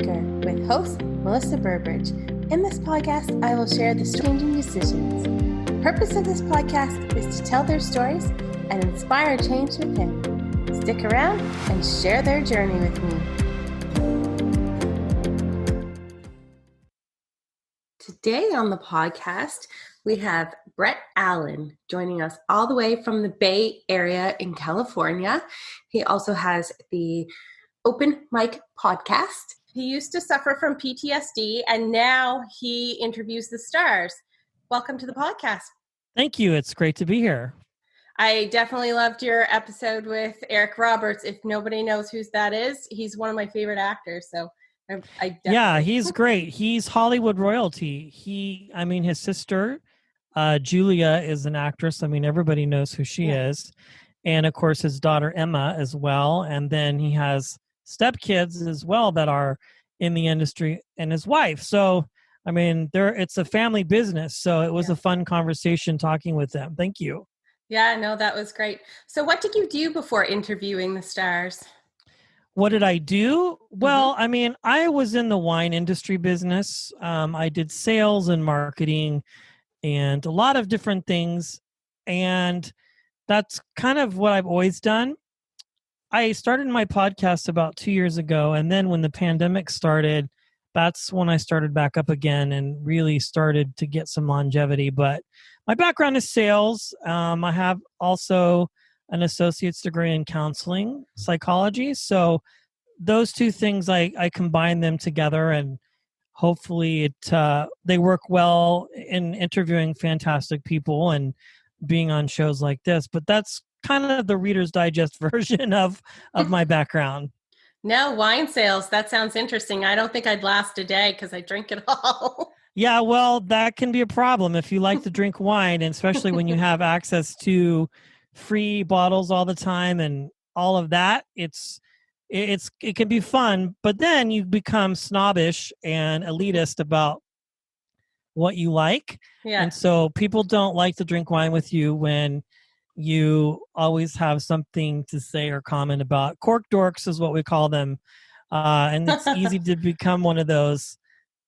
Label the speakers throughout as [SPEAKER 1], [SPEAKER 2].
[SPEAKER 1] Maker with host Melissa Burbridge. In this podcast, I will share the changing decisions. The purpose of this podcast is to tell their stories and inspire change within. Stick around and share their journey with me. Today on the podcast, we have Brett Allen joining us all the way from the Bay Area in California. He also has the Open Mic podcast. He used to suffer from PTSD, and now he interviews the stars. Welcome to the podcast.
[SPEAKER 2] Thank you. It's great to be here.
[SPEAKER 1] I definitely loved your episode with Eric Roberts. If nobody knows who that is, he's one of my favorite actors. So
[SPEAKER 2] yeah, he's great. He's Hollywood royalty. His sister, Julia, is an actress. Everybody knows who she is. And of course, his daughter, Emma, as well. And then he has stepkids as well that are in the industry, and his wife. So, it's a family business. So it was a fun conversation talking with them. Thank you.
[SPEAKER 1] Yeah, no, that was great. So what did you do before interviewing the stars?
[SPEAKER 2] What did I do? Well, I was in the wine industry business. I did sales and marketing and a lot of different things. And that's kind of what I've always done. I started my podcast about 2 years ago. And then when the pandemic started, that's when I started back up again and really started to get some longevity. But my background is sales. I have also an associate's degree in counseling psychology. So those two things, I combine them together, and hopefully they work well in interviewing fantastic people and being on shows like this. But that's kind of the Reader's Digest version of my background.
[SPEAKER 1] No, wine sales. That sounds interesting. I don't think I'd last a day because I drink it all.
[SPEAKER 2] Yeah, well, that can be a problem if you like to drink wine, and especially when you have access to free bottles all the time and all of that. It can be fun, but then you become snobbish and elitist about what you like. Yeah. And so people don't like to drink wine with you when you always have something to say or comment about. Cork dorks is what we call them. And it's easy to become one of those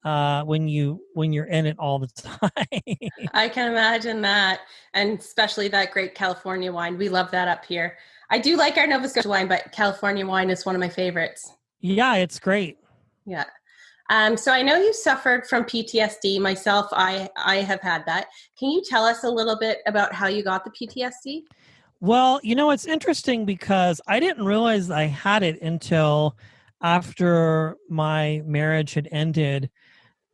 [SPEAKER 2] when you're in it all the time.
[SPEAKER 1] I can imagine that. And especially that great California wine. We love that up here. I do like our Nova Scotia wine, but California wine is one of my favorites.
[SPEAKER 2] Yeah, it's great.
[SPEAKER 1] Yeah. So I know you suffered from PTSD. Myself, I have had that. Can you tell us a little bit about how you got the PTSD?
[SPEAKER 2] Well, it's interesting because I didn't realize I had it until after my marriage had ended.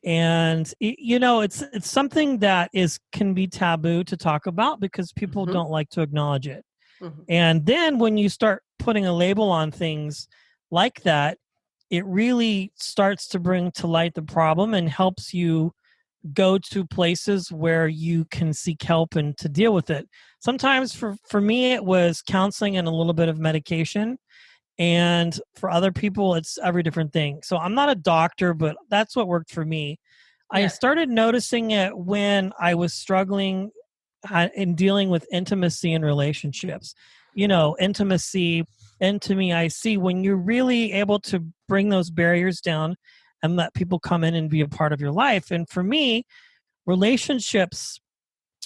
[SPEAKER 2] And, it's something that can be taboo to talk about because people don't like to acknowledge it. Mm-hmm. And then when you start putting a label on things like that, it really starts to bring to light the problem and helps you go to places where you can seek help and to deal with it. Sometimes for me, it was counseling and a little bit of medication. And for other people, it's every different thing. So I'm not a doctor, but that's what worked for me. Yeah. I started noticing it when I was struggling in dealing with intimacy and relationships. Intimacy, and to me, I see when you're really able to bring those barriers down and let people come in and be a part of your life. And for me, relationships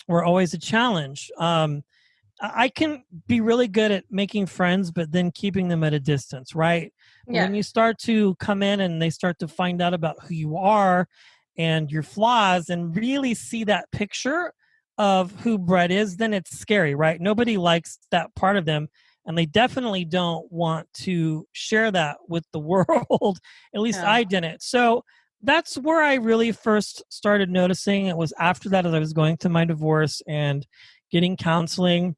[SPEAKER 2] were always a challenge. I can be really good at making friends, but then keeping them at a distance, right? Yeah. When you start to come in and they start to find out about who you are and your flaws and really see that picture of who Brett is, then it's scary, right? Nobody likes that part of them, and they definitely don't want to share that with the world. At least I didn't. So that's where I really first started noticing. It was after that as I was going through my divorce and getting counseling.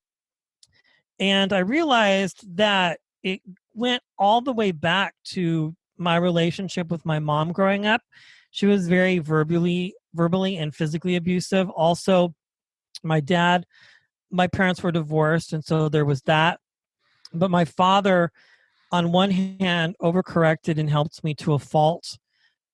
[SPEAKER 2] And I realized that it went all the way back to my relationship with my mom growing up. She was very verbally and physically abusive. Also, my parents were divorced, and so there was that. But my father, on one hand, overcorrected and helped me to a fault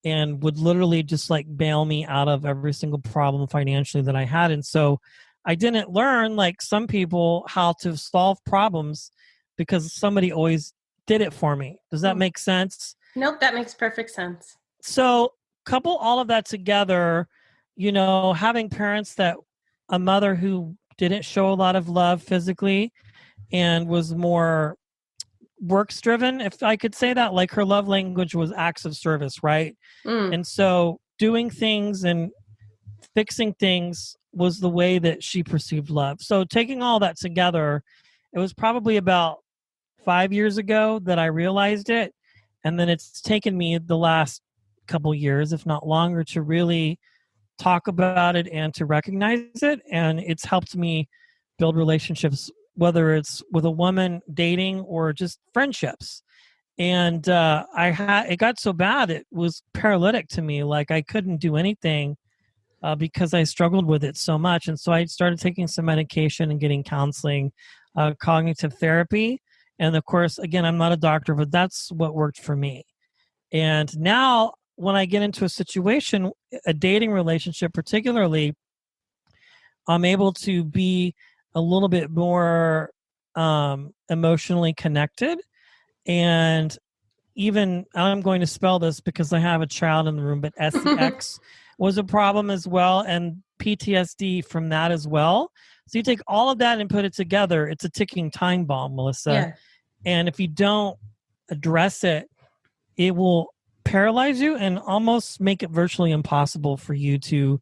[SPEAKER 2] and would literally just bail me out of every single problem financially that I had. And so I didn't learn, like some people, how to solve problems because somebody always did it for me. Does that make sense?
[SPEAKER 1] Nope, that makes perfect sense.
[SPEAKER 2] So couple all of that together, having parents that a mother who didn't show a lot of love physically and was more works driven, if I could say that, like her love language was acts of service, right?
[SPEAKER 1] Mm,
[SPEAKER 2] And so doing things and fixing things was the way that she perceived love. So taking all that together, it was probably about 5 years ago that I realized it. And then it's taken me the last couple years, if not longer, to really talk about it and to recognize it. And it's helped me build relationships, whether it's with a woman dating or just friendships. And it got so bad, it was paralytic to me. Like I couldn't do anything because I struggled with it so much. And so I started taking some medication and getting counseling, cognitive therapy. And of course, again, I'm not a doctor, but that's what worked for me. And now when I get into a situation, a dating relationship particularly, I'm able to be a little bit more emotionally connected. And even I'm going to spell this because I have a child in the room, but SEX was a problem as well, and PTSD from that as well. So you take all of that and put it together, it's a ticking time bomb, Melissa.
[SPEAKER 1] yeah.
[SPEAKER 2] And if you don't address it, it will paralyze you and almost make it virtually impossible for you to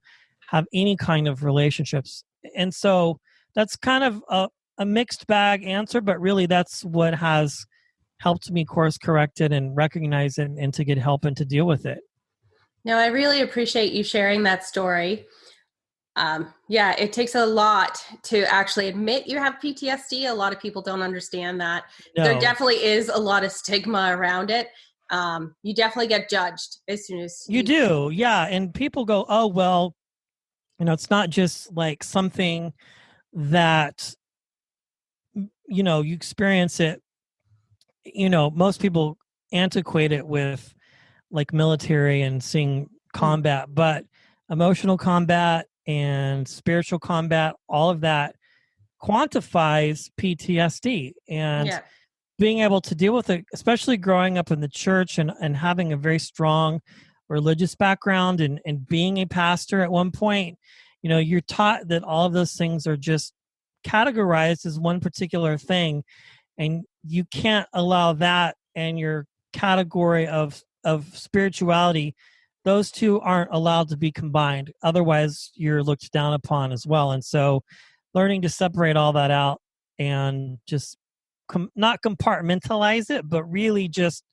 [SPEAKER 2] have any kind of relationships. And so that's kind of a mixed bag answer, but really that's what has helped me course correct it and recognize it and to get help and to deal with it.
[SPEAKER 1] No, I really appreciate you sharing that story. Yeah, it takes a lot to actually admit you have PTSD. A lot of people don't understand that. There
[SPEAKER 2] No,
[SPEAKER 1] definitely is a lot of stigma around it. You definitely get judged as soon as
[SPEAKER 2] you do. Yeah. And people go, oh, well, it's not just like something that, you experience it. Most people antiquate it with like military and seeing
[SPEAKER 1] Mm,
[SPEAKER 2] combat, but emotional combat and spiritual combat, all of that quantifies PTSD. And
[SPEAKER 1] yeah,
[SPEAKER 2] being able to deal with it, especially growing up in the church and having a very strong religious background and being a pastor at one point, you're taught that all of those things are just categorized as one particular thing. And you can't allow that and your category of spirituality, those two aren't allowed to be combined. Otherwise, you're looked down upon as well. And so learning to separate all that out and just not compartmentalize it, but really just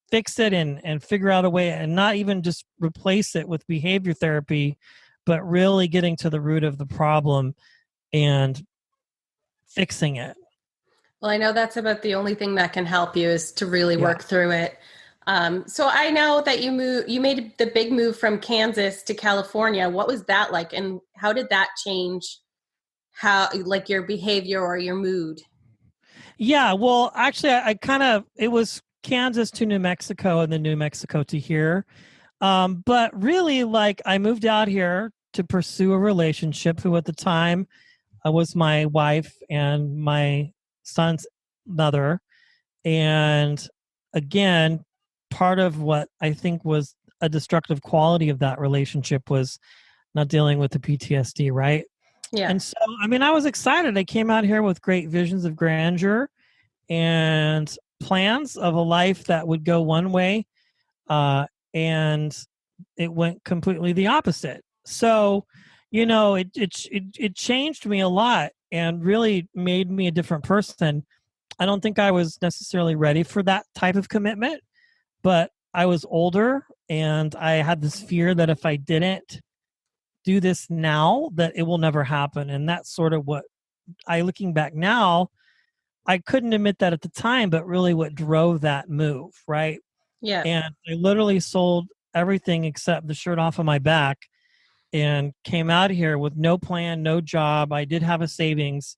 [SPEAKER 2] fix it and figure out a way and not even just replace it with behavior therapy, but really getting to the root of the problem and fixing it.
[SPEAKER 1] well, I know that's about the only thing that can help you is to really
[SPEAKER 2] Yeah.
[SPEAKER 1] work through it. So I know that you made the big move from Kansas to California. What was that like, and how did that change how like your behavior or your mood?
[SPEAKER 2] Yeah. Well, actually, I kind of, it was Kansas to New Mexico and then New Mexico to here. But really, like, I moved out here to pursue a relationship who at the time was my wife and my son's mother. And again, part of what I think was a destructive quality of that relationship was not dealing with the PTSD, right?
[SPEAKER 1] Yeah,
[SPEAKER 2] And so, I mean, I was excited. I came out here with great visions of grandeur and plans of a life that would go one way. And it went completely the opposite. So, it changed me a lot and really made me a different person. I don't think I was necessarily ready for that type of commitment, but I was older and I had this fear that if I didn't do this now, that it will never happen. And that's sort of what looking back now, I couldn't admit that at the time, but really what drove that move, right?
[SPEAKER 1] yeah.
[SPEAKER 2] And I literally sold everything except the shirt off of my back and came out here with no plan, no job. I did have a savings.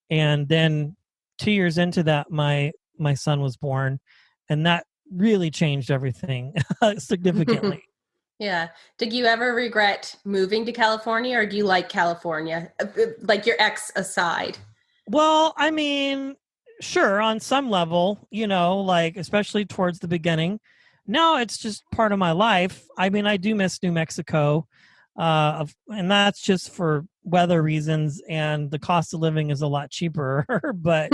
[SPEAKER 2] And then 2 years into that, my son was born. And that really changed everything significantly.
[SPEAKER 1] Yeah. Did you ever regret moving to California or do you like California? Like your ex aside.
[SPEAKER 2] Well, I mean, sure, on some level, like especially towards the beginning. No, it's just part of my life. I mean, I do miss New Mexico, and that's just for weather reasons, and the cost of living is a lot cheaper. But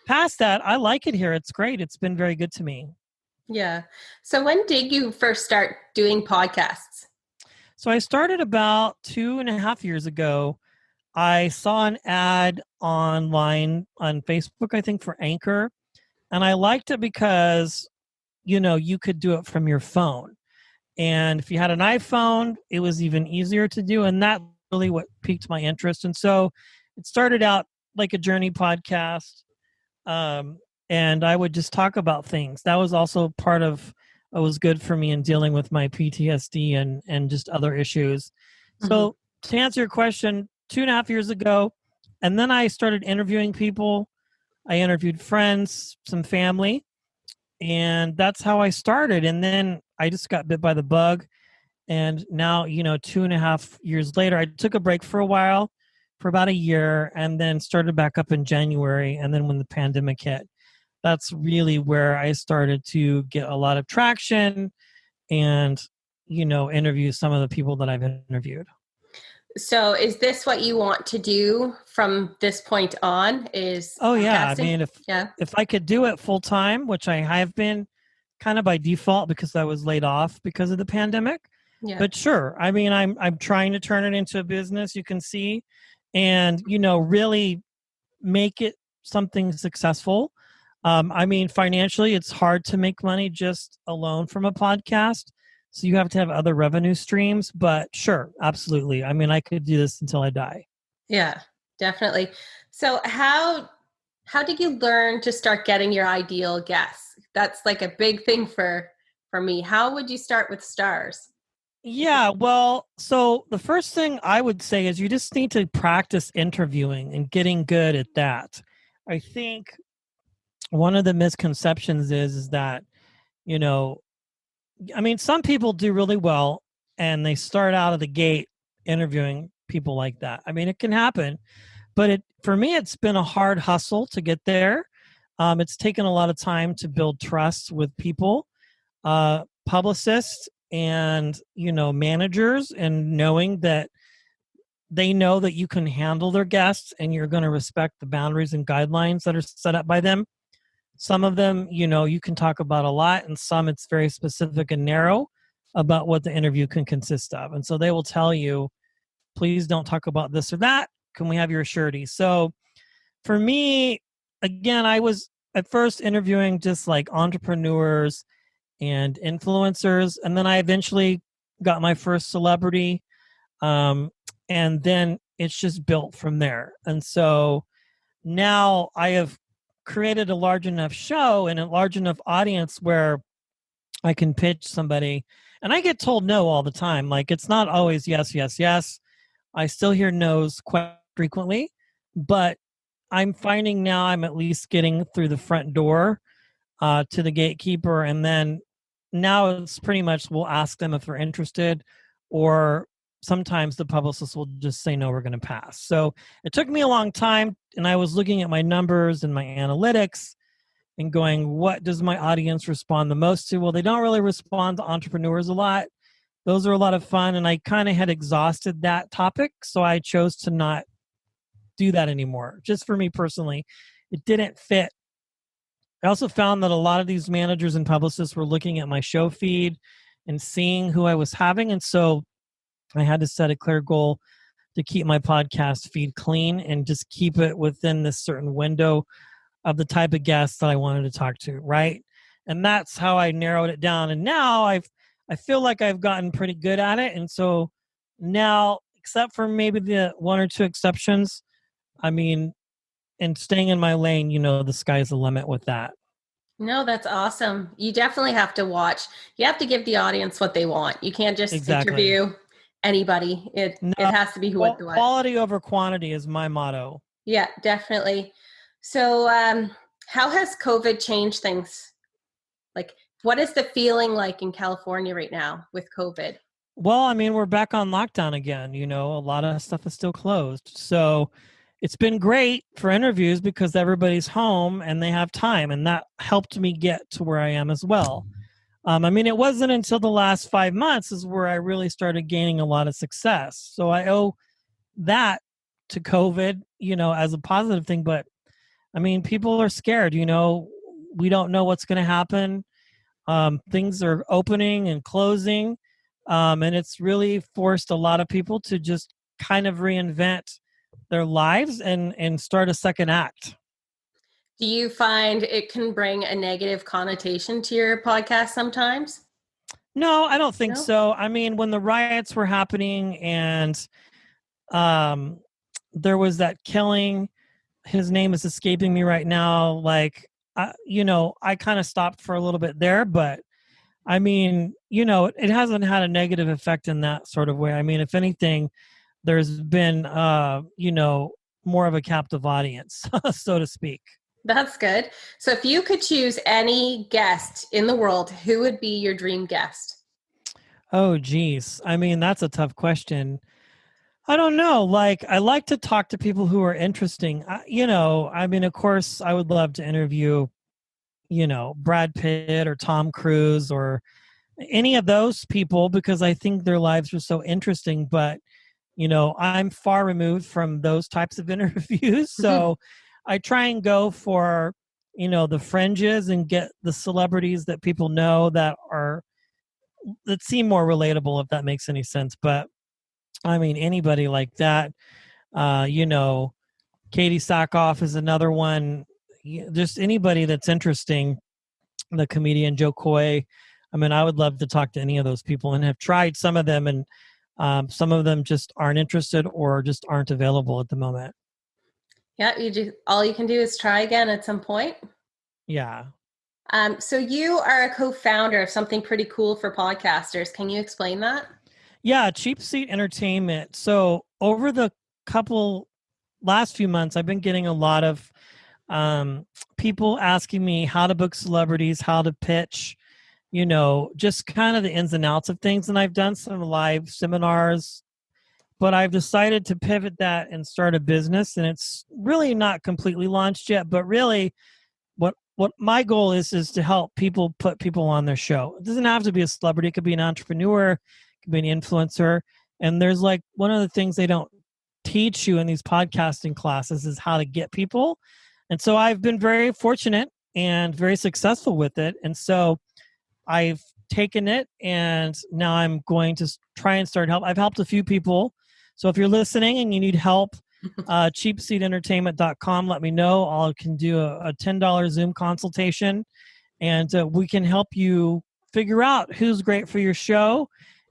[SPEAKER 2] past that, I like it here. It's great. It's been very good to me.
[SPEAKER 1] Yeah. So when did you first start doing podcasts?
[SPEAKER 2] So I started about 2.5 years ago. I saw an ad online on Facebook, I think, for Anchor, and I liked it because, you could do it from your phone. And if you had an iPhone, it was even easier to do. And that really what piqued my interest. And so it started out like a journey podcast. Um, and I would just talk about things. That was also part of what was good for me in dealing with my PTSD and just other issues.
[SPEAKER 1] Mhm.
[SPEAKER 2] So to answer your question, 2.5 years ago, and then I started interviewing people. I interviewed friends, some family, and that's how I started. And then I just got bit by the bug. And now, 2.5 years later, I took a break for a while, for about a year, and then started back up in January. And then when the pandemic hit, that's really where I started to get a lot of traction and, interview some of the people that I've interviewed.
[SPEAKER 1] So is this what you want to do from this point on, is
[SPEAKER 2] Oh yeah, I
[SPEAKER 1] podcasting?
[SPEAKER 2] mean,
[SPEAKER 1] Yeah.
[SPEAKER 2] if I could do it full time, which I have been kind of by default because I was laid off because of the pandemic.
[SPEAKER 1] Yeah.
[SPEAKER 2] But sure, I mean, I'm trying to turn it into a business, you can see, and really make it something successful. I mean, financially, it's hard to make money just alone from a podcast. So you have to have other revenue streams. But sure, absolutely. I mean, I could do this until I die.
[SPEAKER 1] Yeah, definitely. So how did you learn to start getting your ideal guests? That's like a big thing for me. How would you start with stars?
[SPEAKER 2] Yeah, well, so the first thing I would say is you just need to practice interviewing and getting good at that. I think one of the misconceptions is that, you know, I mean, some people do really well and they start out of the gate interviewing people like that. I mean, it can happen, but for me, it's been a hard hustle to get there. It's taken a lot of time to build trust with people, publicists, and managers, and knowing that they know that you can handle their guests and you're going to respect the boundaries and guidelines that are set up by them. Some of them, you can talk about a lot, and some it's very specific and narrow about what the interview can consist of. And so they will tell you, please don't talk about this or that. Can we have your surety? So for me, again, I was at first interviewing just like entrepreneurs and influencers. And then I eventually got my first celebrity. Um, and then it's just built from there. And so now I have created a large enough show and a large enough audience where I can pitch somebody. And I get told no all the time. Like it's not always yes, yes, yes. I still hear no's quite frequently, but I'm finding now I'm at least getting through the front door to the gatekeeper. And then now it's pretty much we'll ask them if they're interested, or sometimes the publicist will just say, no, we're going to pass. So it took me a long time. And I was looking at my numbers and my analytics and going, what does my audience respond the most to? Well, they don't really respond to entrepreneurs a lot. Those are a lot of fun. And I kind of had exhausted that topic. So I chose to not do that anymore. Just for me personally, it didn't fit. I also found that a lot of these managers and publicists were looking at my show feed and seeing who I was having. And so I had to set a clear goal to keep my podcast feed clean and just keep it within this certain window of the type of guests that I wanted to talk to, right? And that's how I narrowed it down. And now I feel like I've gotten pretty good at it. And so now, except for maybe the one or two exceptions, I mean, and staying in my lane, the sky's the limit with that.
[SPEAKER 1] No, that's awesome. You definitely have to watch. You have to give the audience what they want. You can't just
[SPEAKER 2] Exactly.
[SPEAKER 1] interview anybody. It
[SPEAKER 2] No,
[SPEAKER 1] has to be who what the what.
[SPEAKER 2] quality over quantity is my motto.
[SPEAKER 1] Yeah, definitely. So, how has COVID changed things? Like, what is the feeling like in California right now with COVID?
[SPEAKER 2] Well, I mean, we're back on lockdown again. A lot of stuff is still closed. So it's been great for interviews because everybody's home and they have time. And that helped me get to where I am as well. I mean, it wasn't until the last 5 months is where I really started gaining a lot of success. So I owe that to COVID, as a positive thing. But I mean, people are scared, we don't know what's going to happen. Things are opening and closing. And it's really forced a lot of people to just kind of reinvent their lives and start a second act.
[SPEAKER 1] Do you find it can bring a negative connotation to your podcast sometimes?
[SPEAKER 2] No, I don't think
[SPEAKER 1] No?
[SPEAKER 2] so. I mean, when the riots were happening and um, there was that killing, his name is escaping me right now. Like, I kind of stopped for a little bit there, but I mean, it hasn't had a negative effect in that sort of way. I mean, if anything, there's been, more of a captive audience, so to speak.
[SPEAKER 1] That's good. So if you could choose any guest in the world, who would be your dream guest?
[SPEAKER 2] Oh, geez. I mean, that's a tough question. I don't know. Like, I like to talk to people who are interesting. I mean, of course, I would love to interview, Brad Pitt or Tom Cruise or any of those people because I think their lives are so interesting. But, I'm far removed from those types of interviews. So I try and go for, the fringes and get the celebrities that people know that seem more relatable, if that makes any sense. But I mean, anybody like that, Katie Sackhoff is another one. Just anybody that's interesting. The comedian Joe Coy. I mean, I would love to talk to any of those people and have tried some of them, and some of them just aren't interested or just aren't available at the moment.
[SPEAKER 1] Yeah, all you can do is try again at some point.
[SPEAKER 2] Yeah.
[SPEAKER 1] So you are a co-founder of something pretty cool for podcasters. Can you explain that?
[SPEAKER 2] Yeah, Cheap Seat Entertainment. So over the last few months, I've been getting a lot of people asking me how to book celebrities, how to pitch, just kind of the ins and outs of things. And I've done some live seminars, but I've decided to pivot that and start a business. And it's really not completely launched yet, but really what my goal is to help people put people on their show. It doesn't have to be a celebrity. It could be an entrepreneur, it could be an influencer. And there's like one of the things they don't teach you in these podcasting classes is how to get people. And so I've been very fortunate and very successful with it. And so I've taken it and now I'm going to try and start help. I've helped a few people. So if you're listening and you need help, cheapseatentertainment.com, let me know. I can do a $10 Zoom consultation and we can help you figure out who's great for your show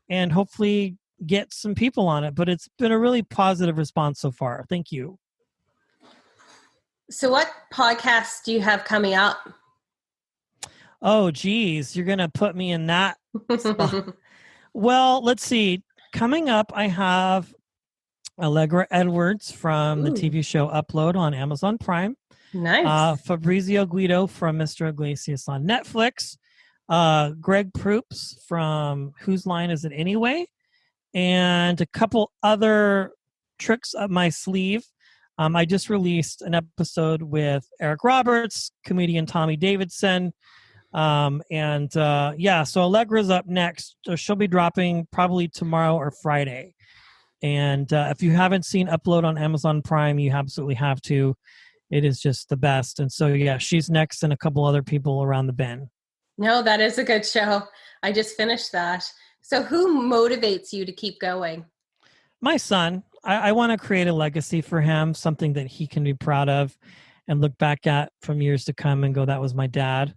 [SPEAKER 2] and hopefully get some people on it. But it's been a really positive response so far. Thank you.
[SPEAKER 1] So what podcasts do you have coming up?
[SPEAKER 2] Oh, geez, you're going to put me in that spot. Well, let's see. Coming up, I have Allegra Edwards from the TV show Upload on Amazon Prime.
[SPEAKER 1] Nice.
[SPEAKER 2] Fabrizio Guido from Mr. Iglesias on Netflix. Greg Proops from Whose Line Is It Anyway? And a couple other tricks up my sleeve. I just released an episode with Eric Roberts, comedian Tommy Davidson. So Allegra's up next. So she'll be dropping probably tomorrow or Friday. And if you haven't seen Upload on Amazon Prime, you absolutely have to. It is just the best. And so, yeah, she's next and a couple other people around the bend.
[SPEAKER 1] No, that is a good show. I just finished that. So who motivates you to keep going?
[SPEAKER 2] My son. I want to create a legacy for him, something that he can be proud of and look back at from years to come and go, that was my dad.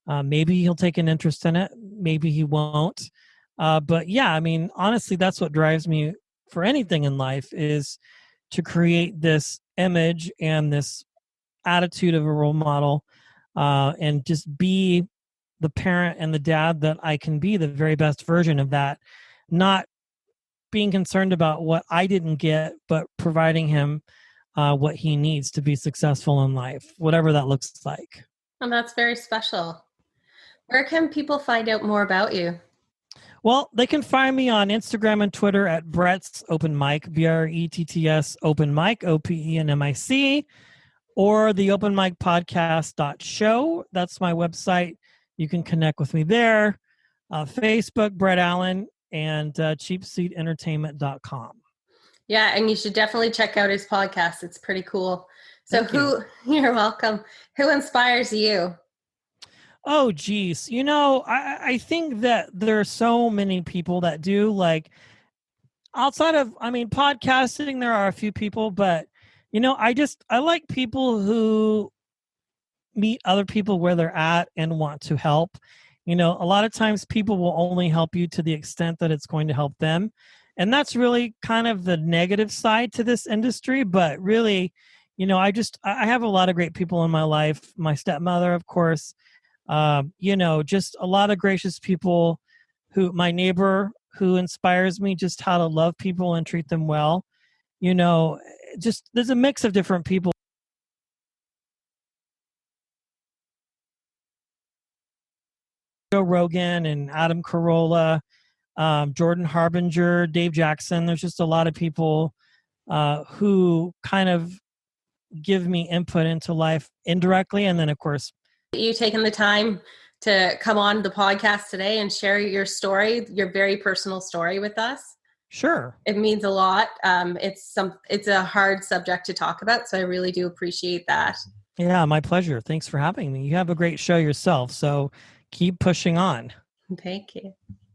[SPEAKER 2] Maybe he'll take an interest in it. Maybe he won't. But yeah, I mean, honestly, that's what drives me for anything in life is to create this image and this attitude of a role model and just be the parent and the dad that I can be, the very best version of that. Not being concerned about what I didn't get, but providing him what he needs to be successful in life, whatever that looks like.
[SPEAKER 1] And that's very special. Where can people find out more about you?
[SPEAKER 2] Well, they can find me on Instagram and Twitter at Brett's Open Mic, BRETTS Open Mic, OPENMIC, or the Open Mic Podcast.show. That's my website. You can connect with me there. Facebook, Brett Allen, and cheapseatentertainment.com.
[SPEAKER 1] Yeah, and you should definitely check out his podcast. It's pretty cool. So
[SPEAKER 2] Thank you.
[SPEAKER 1] you're welcome. Who inspires you?
[SPEAKER 2] Oh, geez. I think that there are so many people that do, like, outside of, podcasting, there are a few people, but, I like people who meet other people where they're at and want to help. A lot of times people will only help you to the extent that it's going to help them. And that's really kind of the negative side to this industry. But really, I have a lot of great people in my life. My stepmother, of course, just a lot of gracious people my neighbor who inspires me just how to love people and treat them well. Just there's a mix of different people. Joe Rogan and Adam Carolla, Jordan Harbinger, Dave Jackson. There's just a lot of people who kind of give me input into life indirectly. And then, of course,
[SPEAKER 1] you taking the time to come on the podcast today and share your story, your very personal story with us.
[SPEAKER 2] Sure.
[SPEAKER 1] It means a lot. It's a hard subject to talk about, so I really do appreciate that.
[SPEAKER 2] Yeah, my pleasure. Thanks for having me. You have a great show yourself, so keep pushing on.
[SPEAKER 1] Thank you.